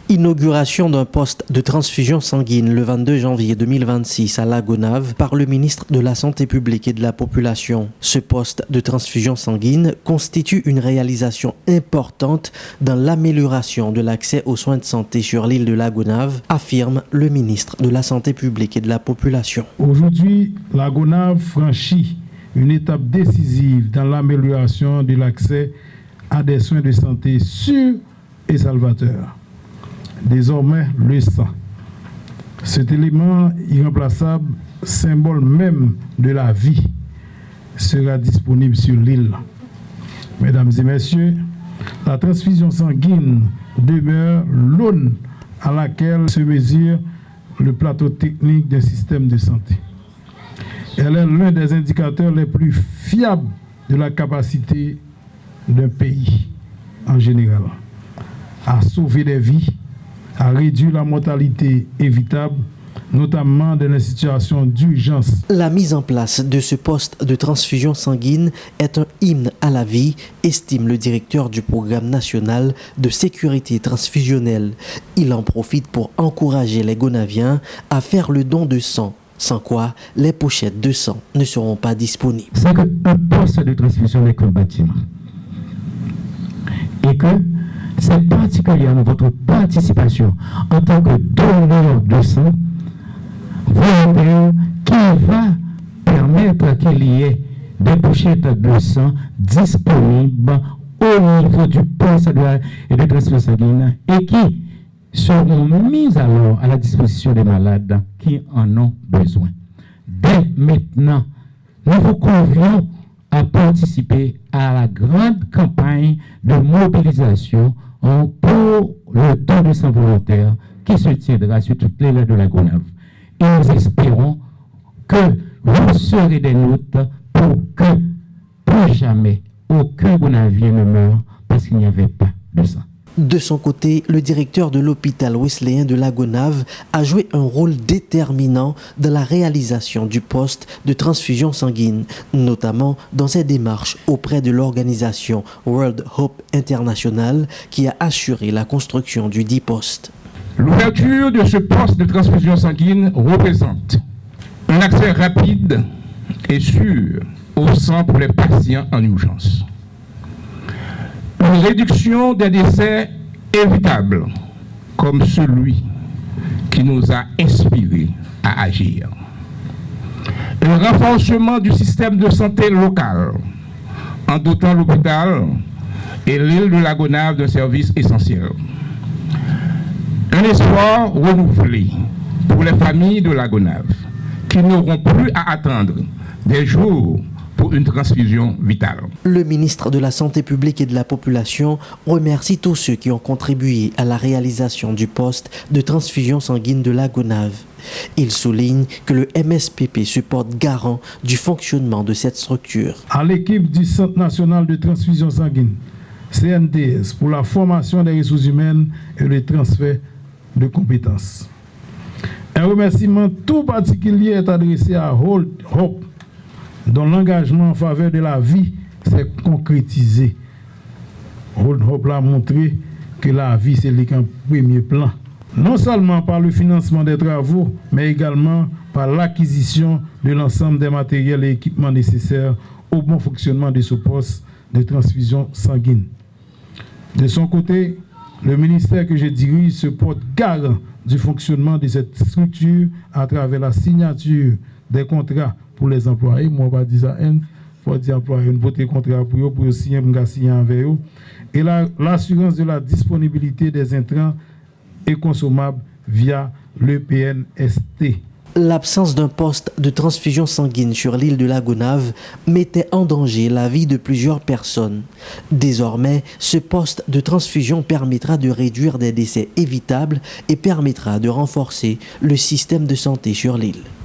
Inauguration d'un poste de transfusion sanguine le 22 janvier 2026 à La Gonâve par le ministre de la Santé publique et de la Population. Ce poste de transfusion sanguine constitue une réalisation importante dans l'amélioration de l'accès aux soins de santé sur l'île de La Gonâve, affirme le ministre de la Santé publique et de la Population. Aujourd'hui, La Gonâve franchit une étape décisive dans l'amélioration de l'accès à des soins de santé sûrs et salvateurs. Désormais, le sang. Cet élément irremplaçable, symbole même de la vie, sera disponible sur l'île. Mesdames et messieurs, la transfusion sanguine demeure l'aune à laquelle se mesure le plateau technique d'un système de santé. Elle est l'un des indicateurs les plus fiables de la capacité d'un pays en général à sauver des vies, à réduire la mortalité évitable, notamment dans les situations d'urgence. La mise en place de ce poste de transfusion sanguine est un hymne à la vie, estime le directeur du programme national de sécurité transfusionnelle. Il en profite pour encourager les Gonaviens à faire le don de sang, sans quoi les pochettes de sang ne seront pas disponibles. C'est qu'un poste de transfusion n'est qu'un bâtiment. Et que c'est particulièrement votre participation en tant que donneur de sang volontaire qui va permettre qu'il y ait des pochettes de sang disponibles au niveau du poste de transfusion sanguine et qui seront mises alors à la disposition des malades qui en ont besoin. Dès maintenant, nous vous convions à participer à la grande campagne de mobilisation pour le don de sang volontaire qui se tiendra sur toutes les îles de La Gonâve. Et nous espérons que vous serez des nôtres pour que plus jamais aucun Gonavien ne meure parce qu'il n'y avait pas de sang. De son côté, le directeur de l'hôpital wesleyen de La Gonâve a joué un rôle déterminant dans la réalisation du poste de transfusion sanguine, notamment dans ses démarches auprès de l'organisation World Hope International qui a assuré la construction du dit poste. L'ouverture de ce poste de transfusion sanguine représente un accès rapide et sûr au sang pour les patients en urgence. Une réduction des décès évitables, comme celui qui nous a inspirés à agir. Un renforcement du système de santé local, en dotant l'hôpital et l'île de La Gonâve d'un service essentiel. Un espoir renouvelé pour les familles de La Gonâve, qui n'auront plus à attendre des jours pour une transfusion vitale. Le ministre de la Santé publique et de la Population remercie tous ceux qui ont contribué à la réalisation du poste de transfusion sanguine de La Gonâve. Il souligne que le MSPP se porte garant du fonctionnement de cette structure. À l'équipe du Centre national de transfusion sanguine, CNTS, pour la formation des ressources humaines et le transfert de compétences. Un remerciement tout particulier est adressé à Hope, dont l'engagement en faveur de la vie s'est concrétisé. Hope a montré que la vie, c'est le premier plan. Non seulement par le financement des travaux, mais également par l'acquisition de l'ensemble des matériels et équipements nécessaires au bon fonctionnement de ce poste de transfusion sanguine. De son côté, le ministère que je dirige se porte garant du fonctionnement de cette structure à travers la signature des contrats pour les employés. Moi, je ne vais pas dire ça, il faut dire employés, une beauté contrat pour signer avec eux. Et l'assurance de la disponibilité des intrants et consommables via le PNST. L'absence d'un poste de transfusion sanguine sur l'île de La Gonâve mettait en danger la vie de plusieurs personnes. Désormais, ce poste de transfusion permettra de réduire des décès évitables et permettra de renforcer le système de santé sur l'île.